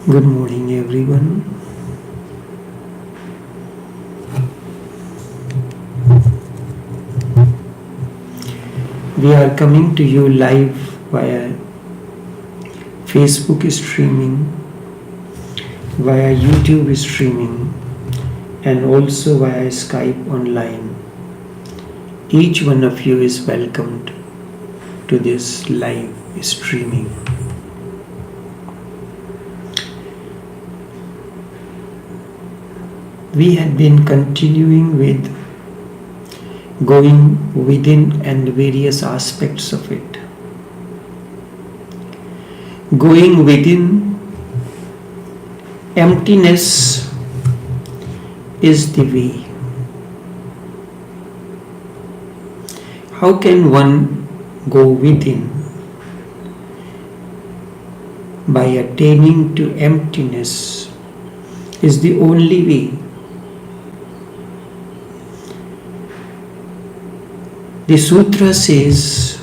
Good morning, everyone. We are coming to you live via Facebook streaming, via YouTube streaming, and also via Skype online. Each one of you is welcomed to this live streaming. We had been continuing with going within and various aspects of it. Going within, emptiness is the way. How can one go within? By attaining to emptiness is the only way. The sutra says,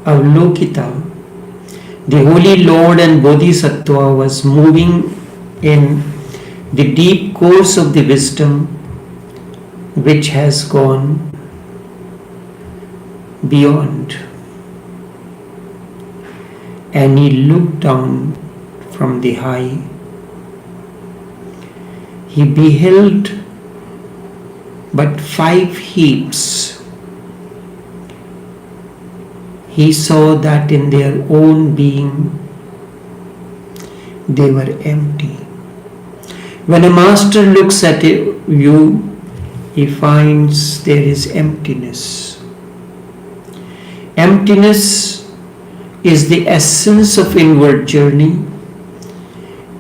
Avalokita, the Holy Lord and Bodhisattva was moving in the deep course of the wisdom which has gone beyond. And he looked down from the high. He beheld but 5 heaps. He saw that in their own being they were empty. When a master looks at you, he finds there is emptiness. Emptiness is the essence of inward journey.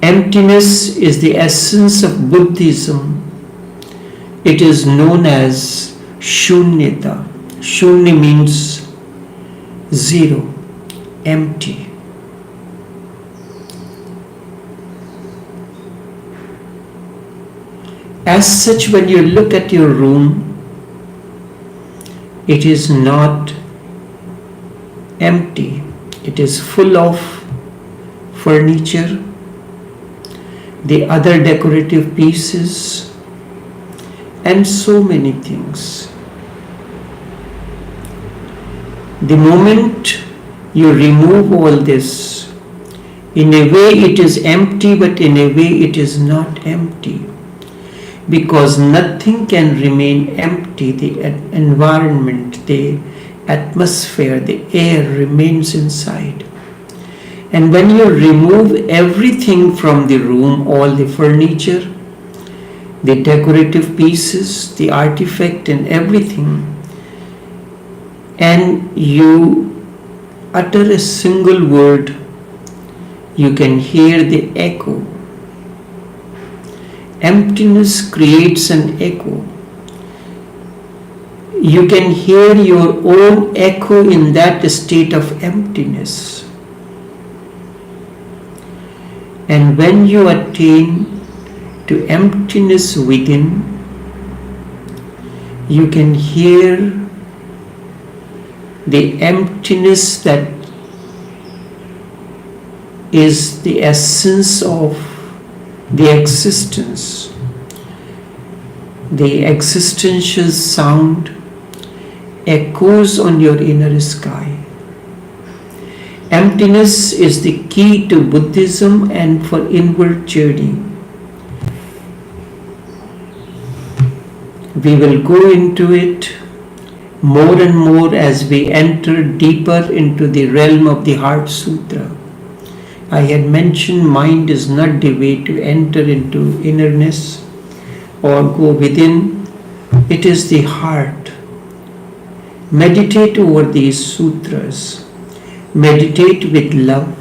Emptiness is the essence of Buddhism. It is known as Shunyata. Shunya means zero, empty. As such, when you look at your room, it is not empty. It is full of furniture, the other decorative pieces, and so many things. The moment you remove all this, in a way it is empty, but in a way it is not empty. Because nothing can remain empty. The environment, the atmosphere, the air remains inside. And when you remove everything from the room, all the furniture, the decorative pieces, the artifact and everything, and you utter a single word, you can hear the echo. Emptiness creates an echo. You can hear your own echo in that state of emptiness. And when you attain to emptiness within, you can hear the emptiness that is the essence of the existence. The existential sound echoes on your inner sky. Emptiness is the key to Buddhism and for inward journey. We will go into it more and more as we enter deeper into the realm of the Heart Sutra. I had mentioned mind is not the way to enter into innerness or go within. It is the heart. Meditate over these sutras. Meditate with love,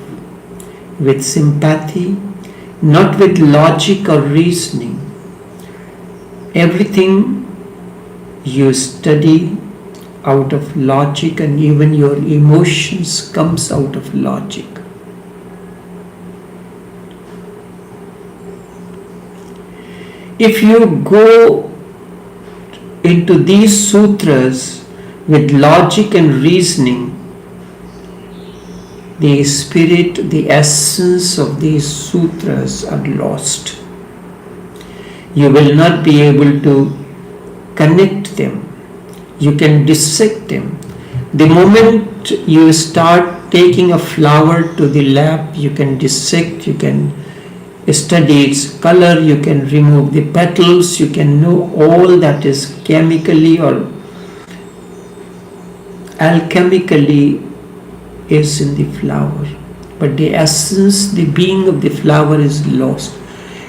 with sympathy, not with logic or reasoning. Everything you study out of logic, and even your emotions comes out of logic. If you go into these sutras with logic and reasoning, the spirit, the essence of these sutras are lost. You will not be able to connect them. You can dissect them. The moment you start taking a flower to the lab, you can dissect, you can study its color, you can remove the petals, you can know all that is chemically or alchemically is in the flower. But the essence, the being of the flower is lost.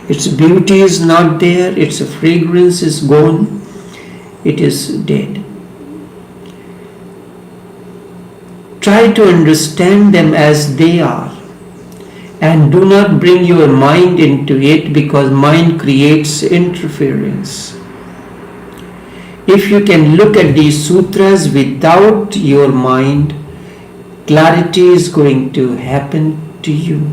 Its beauty is not there, its fragrance is gone, it is dead. Try to understand them as they are, and do not bring your mind into it, because mind creates interference. If you can look at these sutras without your mind, clarity is going to happen to you.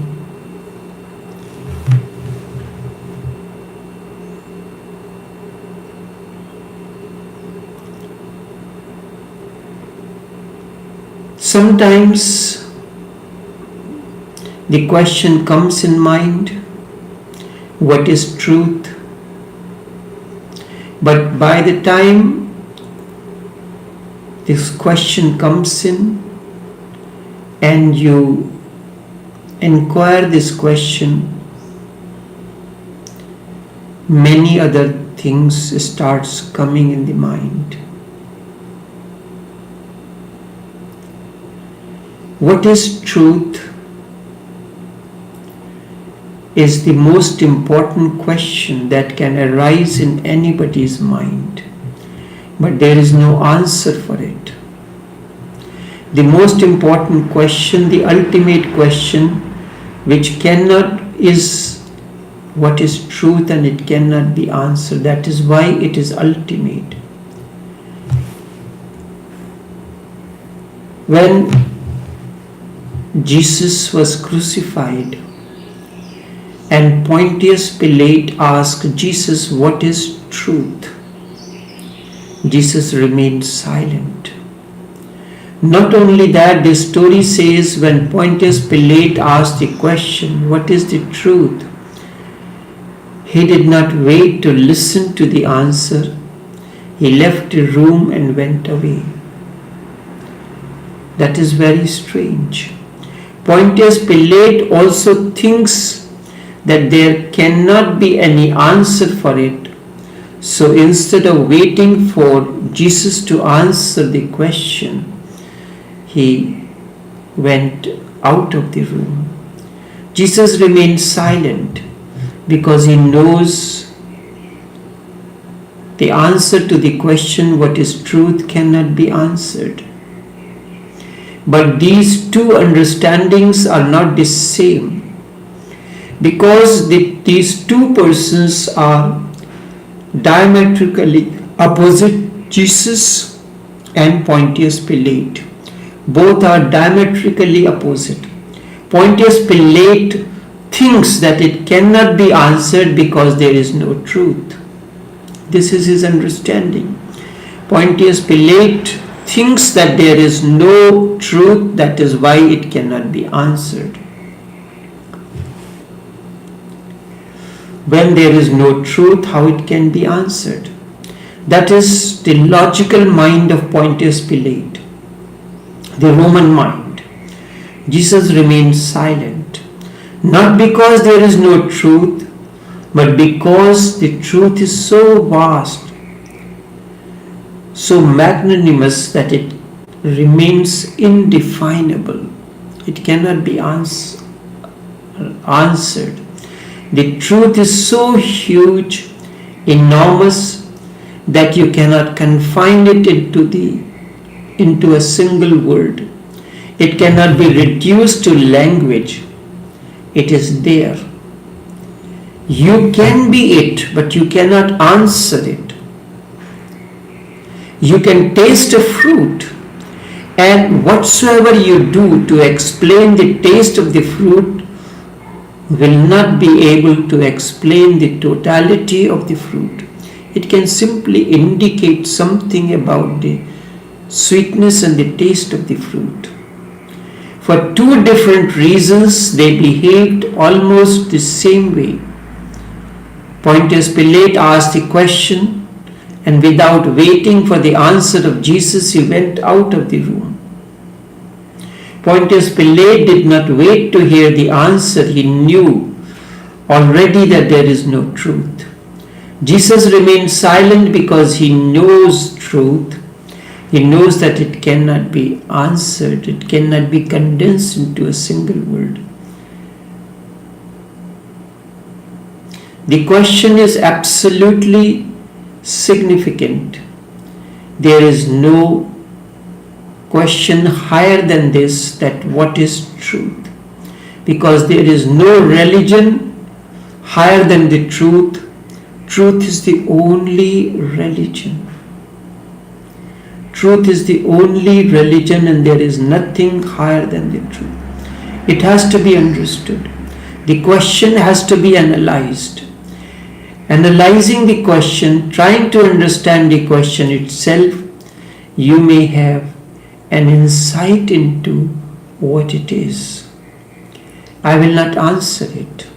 Sometimes the question comes in mind, what is truth? But by the time this question comes in and you inquire this question, many other things starts coming in the mind. What is truth is the most important question that can arise in anybody's mind, but there is no answer for it. The most important question, the ultimate question, which is what is truth, and it cannot be answered. That is why it is ultimate. When Jesus was crucified and Pontius Pilate asked Jesus, what is truth? Jesus remained silent. Not only that, the story says when Pontius Pilate asked the question, what is the truth? He did not wait to listen to the answer. He left the room and went away. That is very strange. Pontius Pilate also thinks that there cannot be any answer for it. So instead of waiting for Jesus to answer the question, he went out of the room. Jesus remained silent because he knows the answer to the question, what is truth, cannot be answered. But these two understandings are not the same, because these two persons are diametrically opposite, Jesus and Pontius Pilate. Both are diametrically opposite. Pontius Pilate thinks that it cannot be answered because there is no truth. This is his understanding. Pontius Pilate thinks that there is no truth, that is why it cannot be answered. When there is no truth, how it can be answered? That is the logical mind of Pontius Pilate, the Roman mind. Jesus remains silent, not because there is no truth, but because the truth is so vast, so magnanimous, that it remains indefinable. It cannot be answered. The truth is so huge, enormous, that you cannot confine it into a single word. It cannot be reduced to language. It is there. You can be it, but you cannot answer it. You can taste a fruit, and whatsoever you do to explain the taste of the fruit will not be able to explain the totality of the fruit. It can simply indicate something about the sweetness and the taste of the fruit. For two different reasons, they behaved almost the same way. Pontius Pilate asked the question, and without waiting for the answer of Jesus, he went out of the room. Pontius Pilate did not wait to hear the answer. He knew already that there is no truth. Jesus remained silent because he knows truth. He knows that it cannot be answered. It cannot be condensed into a single word. The question is absolutely significant. There is no question higher than this, that what is truth? Because there is no religion higher than the truth. Truth is the only religion. Truth is the only religion, and there is nothing higher than the truth. It has to be understood. The question has to be analyzed. Analyzing the question, trying to understand the question itself, you may have an insight into what it is. I will not answer it.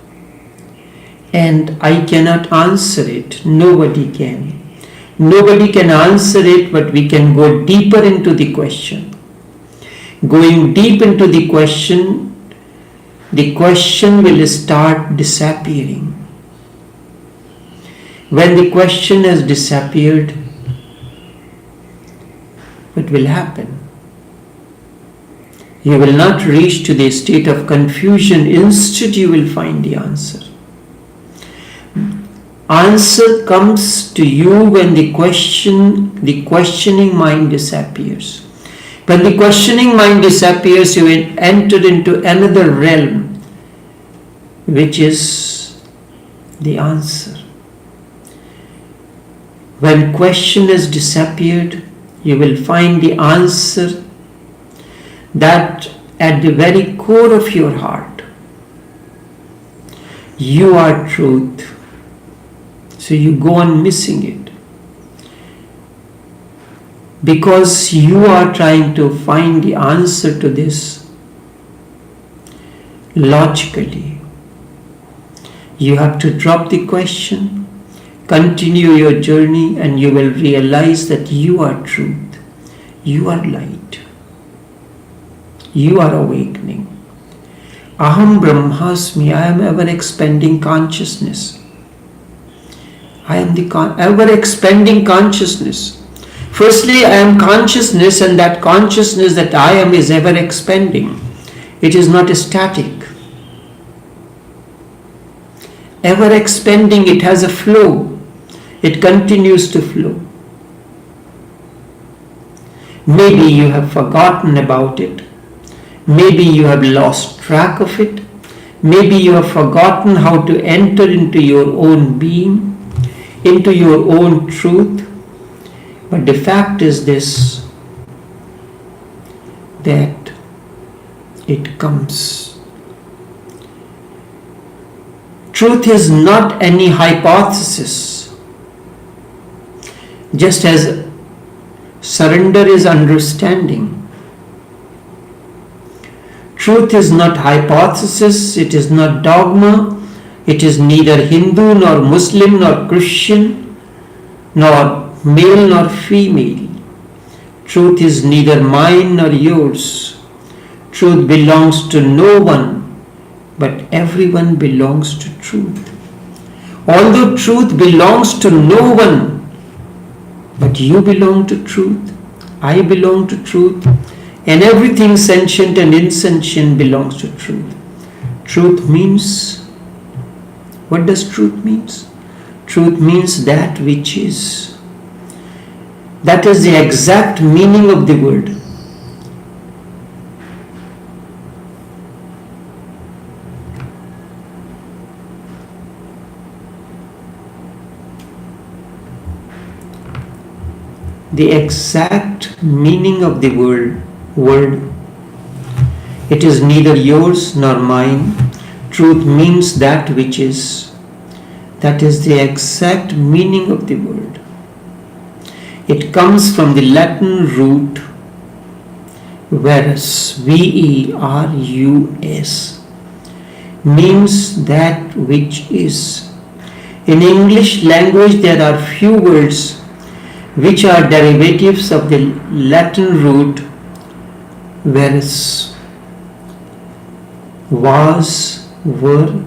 And I cannot answer it. Nobody can. Nobody can answer it, but we can go deeper into the question. Going deep into the question will start disappearing. When the question has disappeared, what will happen? You will not reach to the state of confusion. Instead, you will find the answer. Answer comes to you when the questioning mind disappears. When the questioning mind disappears, you will enter into another realm, which is the answer. When question has disappeared, you will find the answer that at the very core of your heart, you are truth. So you go on missing it. Because you are trying to find the answer to this logically. You have to drop the question, continue your journey, and you will realize that you are truth. You are light. You are awakening. Aham Brahmasmi, I am ever expanding consciousness. I am the ever expanding consciousness. Firstly, I am consciousness, and that consciousness that I am is ever expanding. It is not static. Ever expanding, it has a flow. It continues to flow. Maybe you have forgotten about it. Maybe you have lost track of it. Maybe you have forgotten how to enter into your own being, into your own truth. But the fact is this, that it comes. Truth is not any hypothesis. Just as surrender is understanding. Truth is not hypothesis, it is not dogma, it is neither Hindu nor Muslim nor Christian nor male nor female. Truth is neither mine nor yours. Truth belongs to no one, but everyone belongs to truth. Although truth belongs to no one, but you belong to truth, I belong to truth, and everything sentient and insentient belongs to truth. Truth means, what does truth mean? Truth means that which is. That is the exact meaning of the word. The exact meaning of the word. It is neither yours nor mine. Truth means that which is. That is the exact meaning of the word. It comes from the Latin root Verus, Verus, means that which is. In English language there are few words which are derivatives of the Latin root verus. Was, were,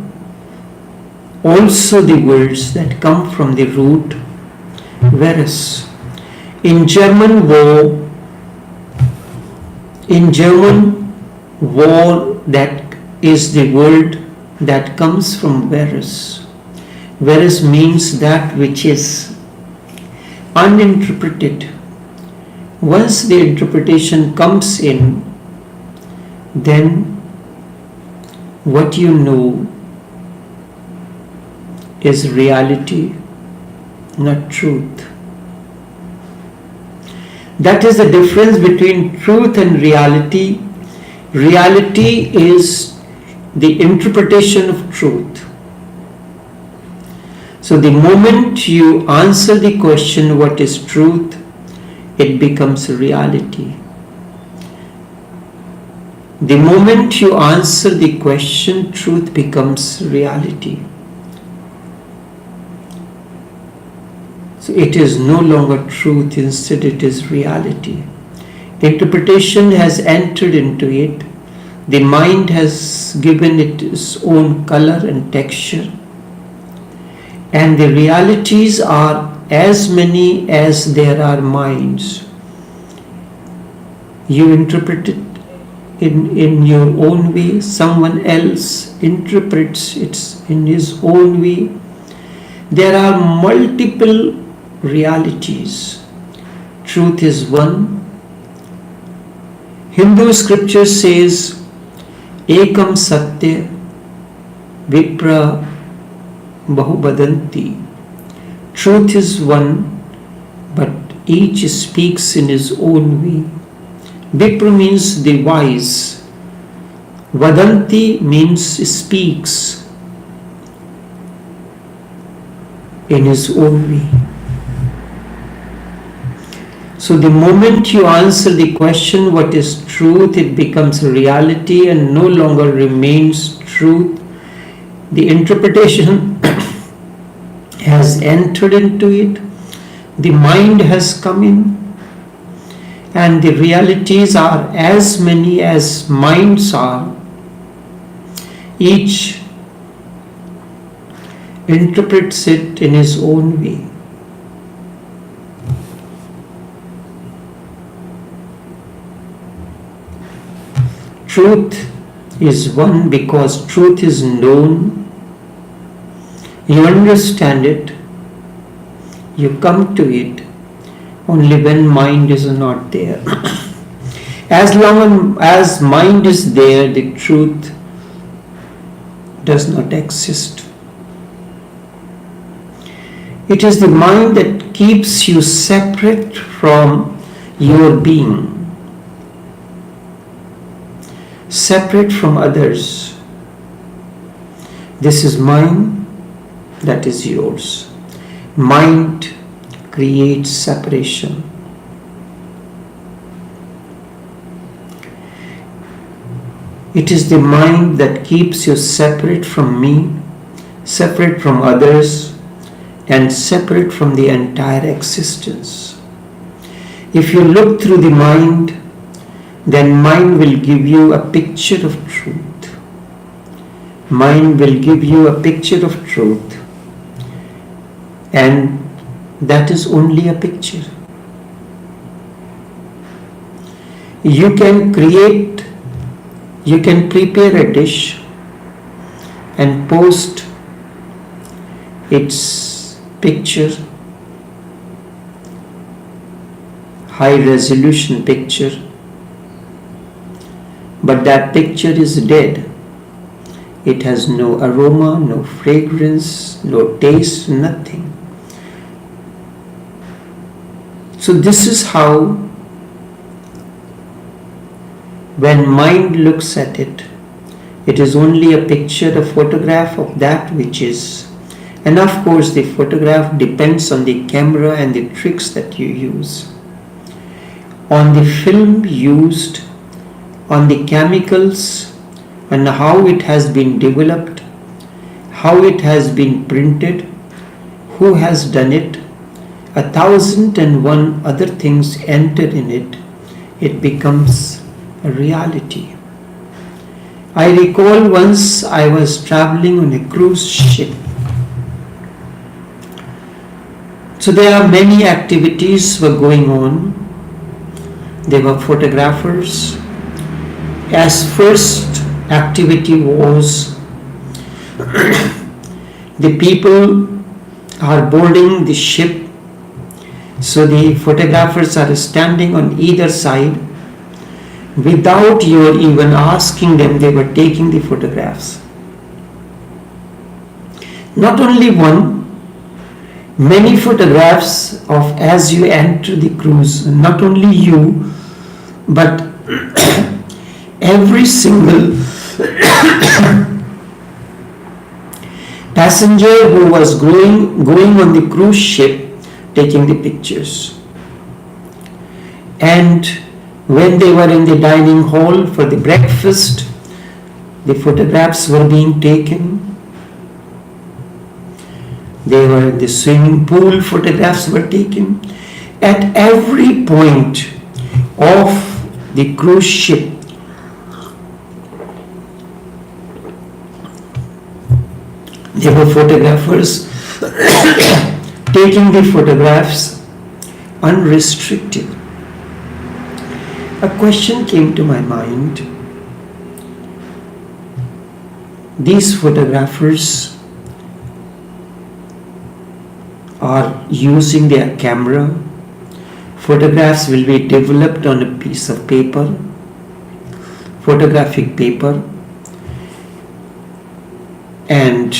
also the words that come from the root verus. In German war, that is the word that comes from verus. Verus means that which is uninterpreted. Once the interpretation comes in, then what you know is reality, not truth. That is the difference between truth and reality. Reality is the interpretation of truth. So the moment you answer the question, what is truth, it becomes reality. The moment you answer the question, truth becomes reality. So it is no longer truth, instead it is reality. Interpretation has entered into it. The mind has given it its own color and texture. And the realities are as many as there are minds. You interpret it in your own way, someone else interprets it in his own way. There are multiple realities. Truth is one. Hindu scripture says, Ekam Satya Vipra Bahubadanti. Truth is one, but each speaks in his own way. Vipra means the wise. Vadanti means speaks in his own way. So the moment you answer the question, what is truth, it becomes reality and no longer remains truth. The interpretation has entered into it. The mind has come in. And the realities are as many as minds are. Each interprets it in his own way. Truth is one because truth is known. You understand it. You come to it only when mind is not there. As long as mind is there, the truth does not exist. It is the mind that keeps you separate from your being, separate from others. This is mine, that is yours. Mind creates separation. It is the mind that keeps you separate from me, separate from others, and separate from the entire existence. If you look through the mind, then mind will give you a picture of truth. Mind will give you a picture of truth, and that is only a picture. You can prepare a dish and post its picture, high resolution picture, but that picture is dead. It has no aroma, no fragrance, no taste, nothing. So this is how, when mind looks at it, it is only a picture, a photograph of that which is. And of course the photograph depends on the camera and the tricks that you use. On the film used, on the chemicals and how it has been developed, how it has been printed, who has done it, 1,001 other things enter in it, it becomes a reality. I recall once I was traveling on a cruise ship. So there are many activities were going on. There were photographers. As first activity was the people are boarding the ship. So the photographers are standing on either side. Without your even asking them, they were taking the photographs. Not only one, many photographs of as you enter the cruise. Not only you, but every single passenger who was going on the cruise ship taking the pictures. And when they were in the dining hall for the breakfast, the photographs were being taken. They were in the swimming pool, photographs were taken. At every point of the cruise ship, there were photographers taking the photographs unrestricted. A question came to my mind. These photographers are using their camera. Photographs will be developed on a piece of paper, photographic paper, and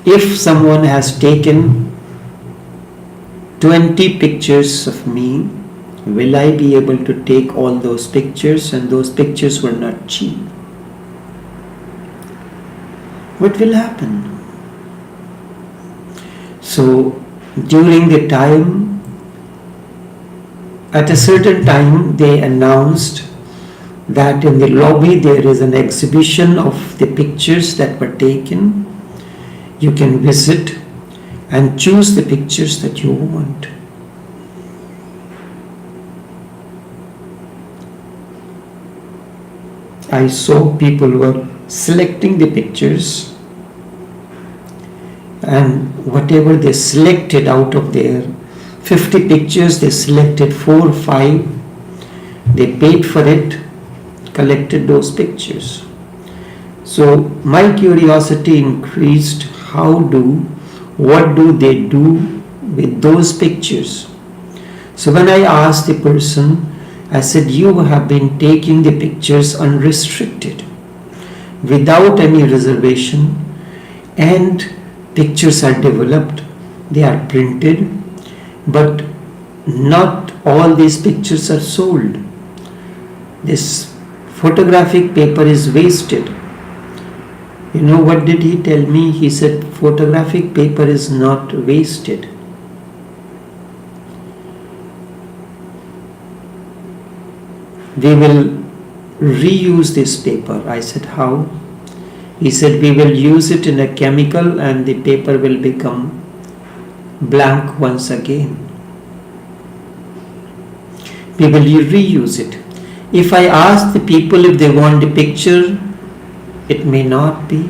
if someone has taken 20 pictures of me, will I be able to take all those pictures? And those pictures were not cheap. What will happen? So during the time, at a certain time, they announced that in the lobby there is an exhibition of the pictures that were taken. You can visit and choose the pictures that you want. I saw people were selecting the pictures, and whatever they selected out of their 50 pictures, they selected 4 or 5. They paid for it, collected those pictures. So my curiosity increased. What do they do with those pictures? So when I asked the person, I said, you have been taking the pictures unrestricted, without any reservation, and pictures are developed, they are printed, but not all these pictures are sold. This photographic paper is wasted. You know what did he tell me? He said, photographic paper is not wasted. We will reuse this paper. I said, how? He said, we will use it in a chemical and the paper will become blank once again. We will reuse it. If I ask the people if they want a picture, it may not be.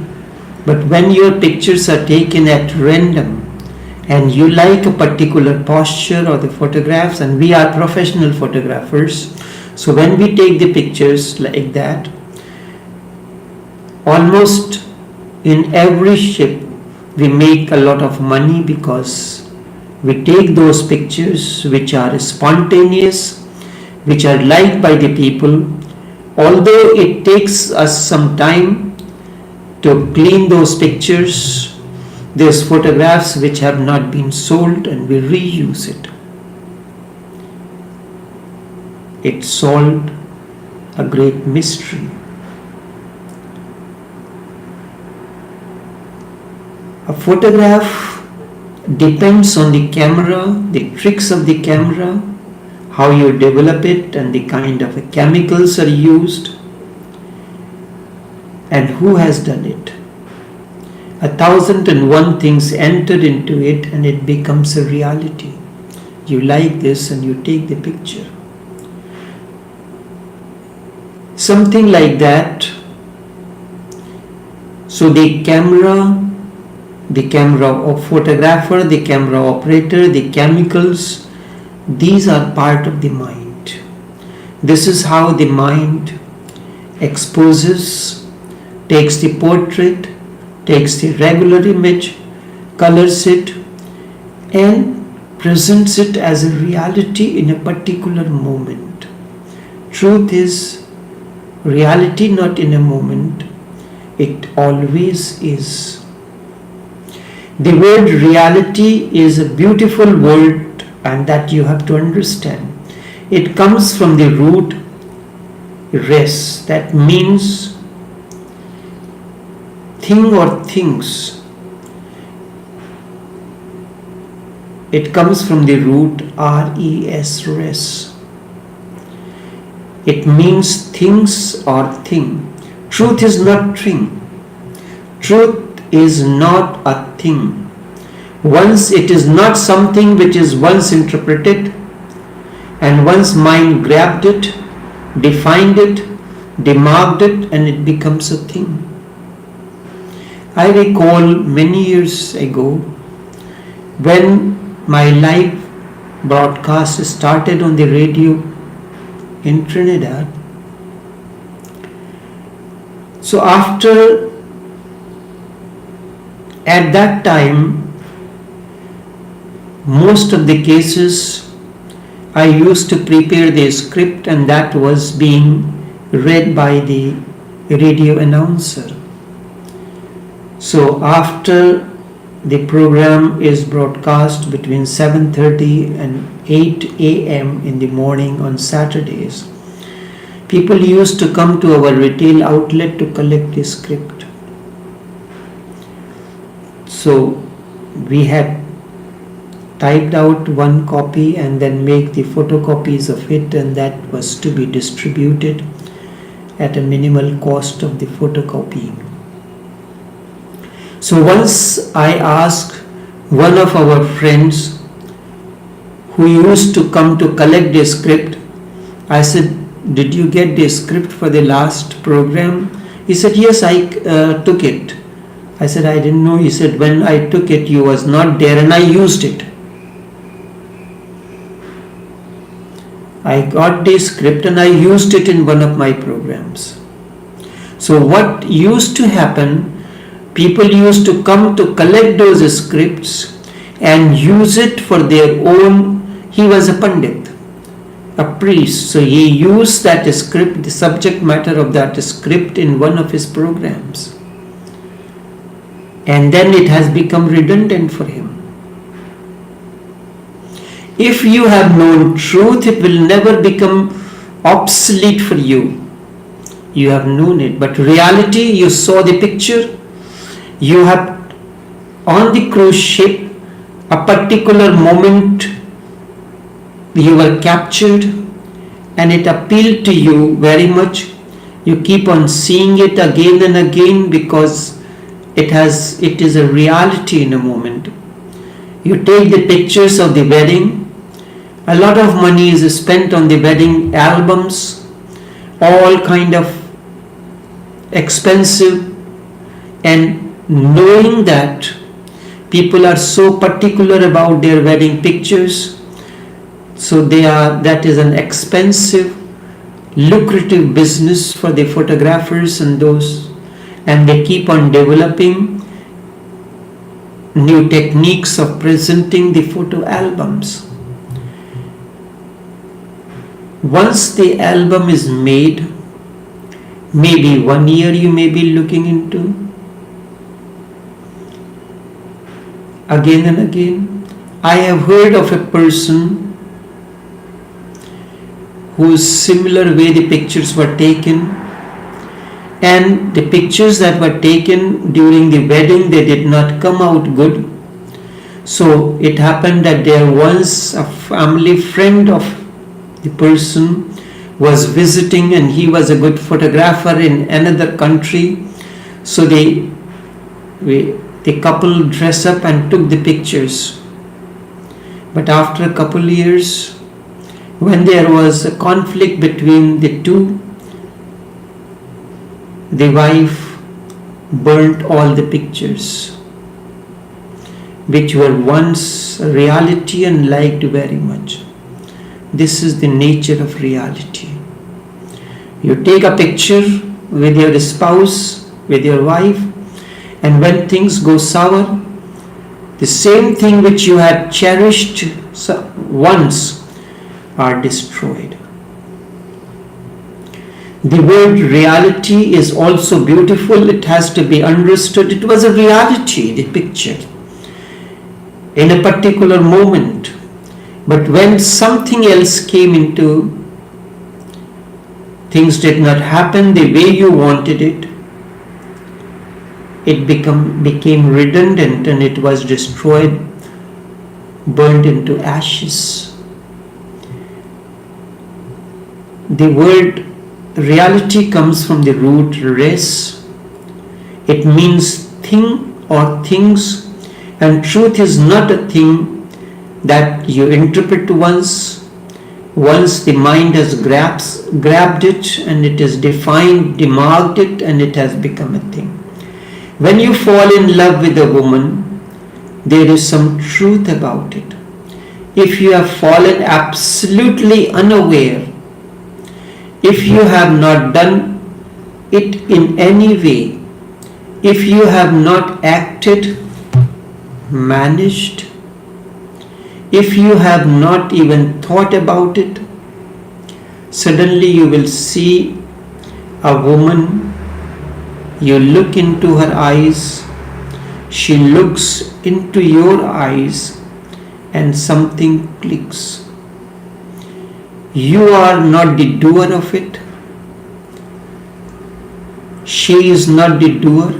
But when your pictures are taken at random and you like a particular posture or the photographs, and we are professional photographers, so when we take the pictures like that, almost in every ship we make a lot of money, because we take those pictures which are spontaneous, which are liked by the people. Although it takes us some time to clean those pictures, there's photographs which have not been sold and we reuse it. It solved a great mystery. A photograph depends on the camera, the tricks of the camera, how you develop it, and the kind of chemicals are used. And who has done it? 1,001 things entered into it and it becomes a reality. You like this and you take the picture. Something like that. So the camera of photographer, the camera operator, the chemicals, these are part of the mind. This is how the mind exposes, takes the portrait, takes the regular image, colors it, and presents it as a reality in a particular moment. Truth is reality not in a moment, it always is. The word reality is a beautiful word, and that you have to understand. It comes from the root res, that means thing or things. It comes from the root res, res. It means things or thing. Truth is not thing. Truth is not a thing. Once it is not something which is once interpreted, and one's mind grabbed it, defined it, demarked it, and it becomes a thing. I recall many years ago when my live broadcast started on the radio in Trinidad. So at that time, most of the cases I used to prepare the script, and that was being read by the radio announcer. So after the program is broadcast between 7:30 and 8 a.m. in the morning on Saturdays, people used to come to our retail outlet to collect the script. So we had typed out one copy and then make the photocopies of it, and that was to be distributed at a minimal cost of the photocopying. So once I asked one of our friends who used to come to collect the script, I said, "Did you get the script for the last program?" He said, "Yes, I took it." I said, "I didn't know." He said, "When I took it, you was not there and I used it." I got the script and I used it in one of my programs. So what used to happen, people used to come to collect those scripts and use it for their own. He was a pandit, a priest, so he used that script, the subject matter of that script, in one of his programs. And then it has become redundant for him. If you have known truth, it will never become obsolete for you. You have known it. But reality, you saw the picture. You have, on the cruise ship, a particular moment you were captured and it appealed to you very much. You keep on seeing it again and again because it is a reality in a moment. You take the pictures of the wedding. A lot of money is spent on the wedding albums, all kind of expensive, and knowing that people are so particular about their wedding pictures, so that is an expensive, lucrative business for the photographers and those, and they keep on developing new techniques of presenting the photo albums. Once the album is made, maybe 1 year you may be looking into, again and again. I have heard of a person whose similar way the pictures were taken, and the pictures that were taken during the wedding, they did not come out good. So it happened that there was a family friend of the person was visiting, and he was a good photographer in another country, So the couple dress up and took the pictures. But after a couple years, when there was a conflict between the two, the wife burnt all the pictures, which were once a reality and liked very much. This is the nature of reality. You take a picture with your spouse, with your wife, and when things go sour, the same thing which you had cherished once are destroyed. The word reality is also beautiful. It has to be understood. It was a reality, the picture, in a particular moment. But when something else came into, things did not happen the way you wanted it, it became redundant and it was destroyed, burned into ashes. The word reality comes from the root res. It means thing or things, and truth is not a thing that you interpret once the mind has grabbed it and it is defined, demarked it, and it has become a thing. When you fall in love with a woman, there is some truth about it. If you have fallen absolutely unaware, if you have not done it in any way, if you have not acted, managed, if you have not even thought about it, suddenly you will see a woman, you look into her eyes, she looks into your eyes, and something clicks. You are not the doer of it. She is not the doer.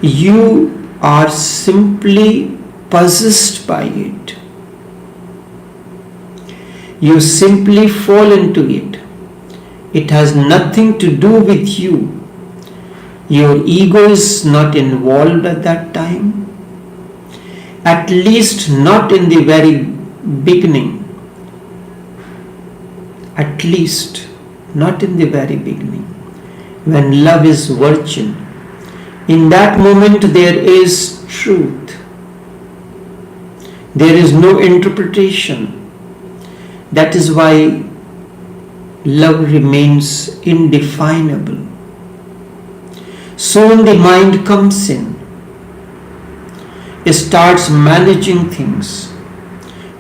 You are simply possessed by it. You simply fall into it. It has nothing to do with you. Your ego is not involved at that time. At least not in the very beginning. At least not in the very beginning. When love is virgin, in that moment there is truth. There is no interpretation. That is why love remains indefinable. Soon the mind comes in, starts managing things,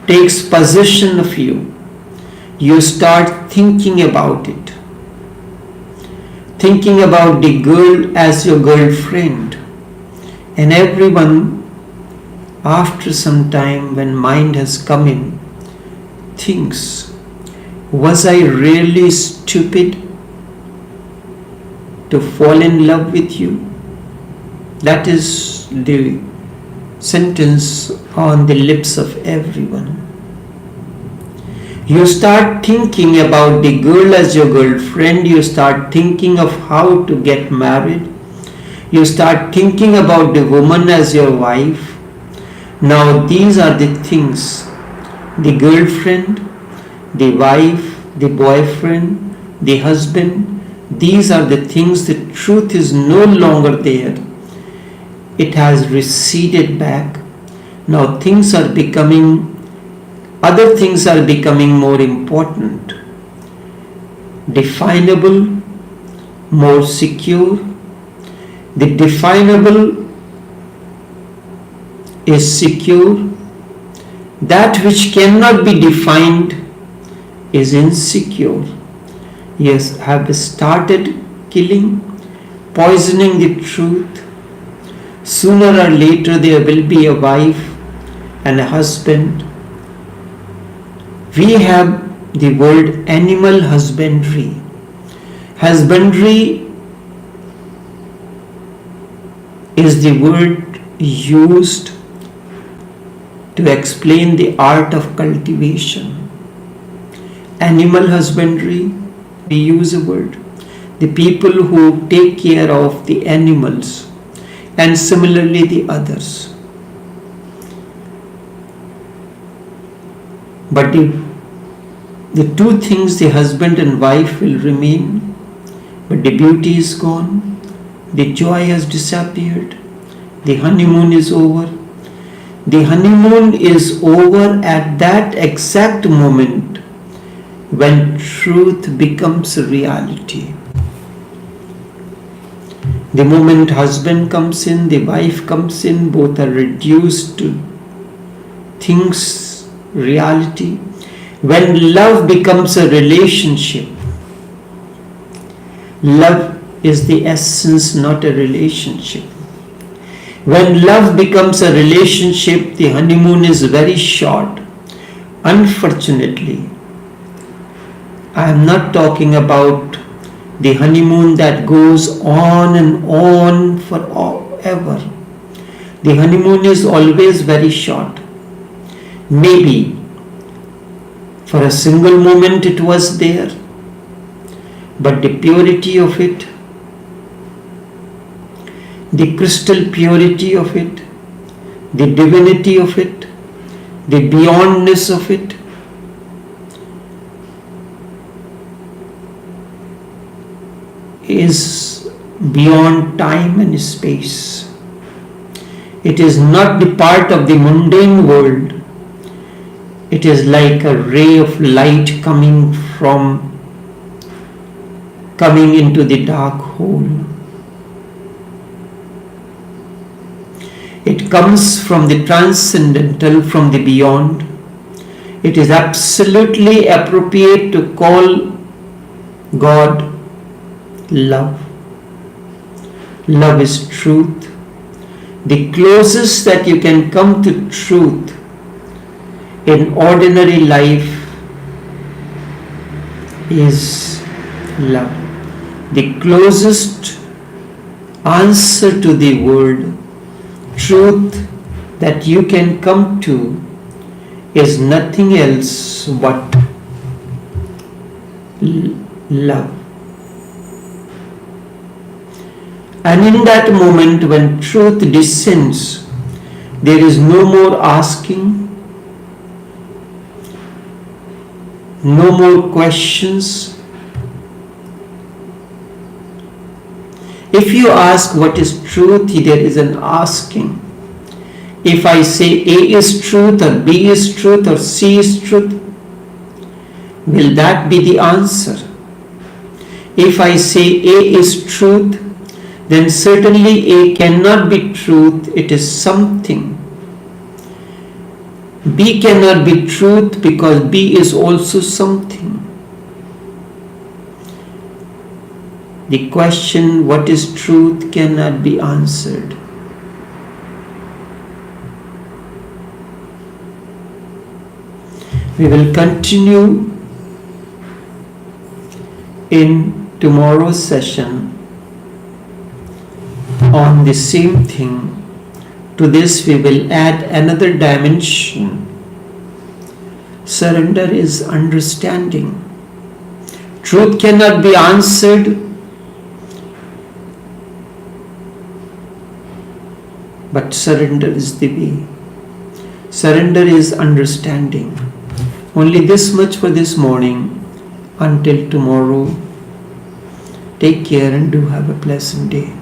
takes possession of you. You start thinking about it. Thinking about the girl as your girlfriend. And everyone, after some time, when mind has come in, thinks, was I really stupid to fall in love with you? That is the sentence on the lips of everyone. You start thinking about the girl as your girlfriend. You start thinking of how to get married. You start thinking about the woman as your wife. Now these are the things. The girlfriend, the wife, the boyfriend, the husband. These are the things. The truth is no longer there. It has receded back. Now other things are becoming more important, definable, more secure. The definable is secure. That which cannot be defined is insecure. Yes, have started killing, poisoning the truth. Sooner or later there will be a wife and a husband. We have the word animal husbandry. Husbandry is the word used to explain the art of cultivation. Animal husbandry, we use a word. the people who take care of the animals, and similarly the others. But the two things, the husband and wife, will remain, but the beauty is gone, the joy has disappeared, the honeymoon is over. The honeymoon is over at that exact moment when truth becomes a reality. The moment husband comes in, the wife comes in, both are reduced to things, reality. When love becomes a relationship, love is the essence, not a relationship. When love becomes a relationship, the honeymoon is very short. Unfortunately, I am not talking about the honeymoon that goes on and on forever. The honeymoon is always very short. Maybe for a single moment it was there, but the purity of it, the crystal purity of it, the divinity of it, the beyondness of it, is beyond time and space. It is not the part of the mundane world. It is like a ray of light coming into the dark hole. It comes from the transcendental, from the beyond. It is absolutely appropriate to call God love. Love is truth. The closest that you can come to truth in ordinary life is love. The closest answer to the word truth that you can come to is nothing else but love. And in that moment when truth descends, there is no more asking, no more questions. If you ask what is truth, there is an asking. If I say A is truth, or B is truth, or C is truth, will that be the answer? If I say A is truth, then certainly A cannot be truth, it is something. B cannot be truth because B is also something. The question, what is truth, cannot be answered. We will continue in tomorrow's session on the same thing. To this we will add another dimension. Surrender is understanding. Truth cannot be answered, but surrender is the way. Surrender is understanding. Only this much for this morning. Until tomorrow, take care and do have a pleasant day.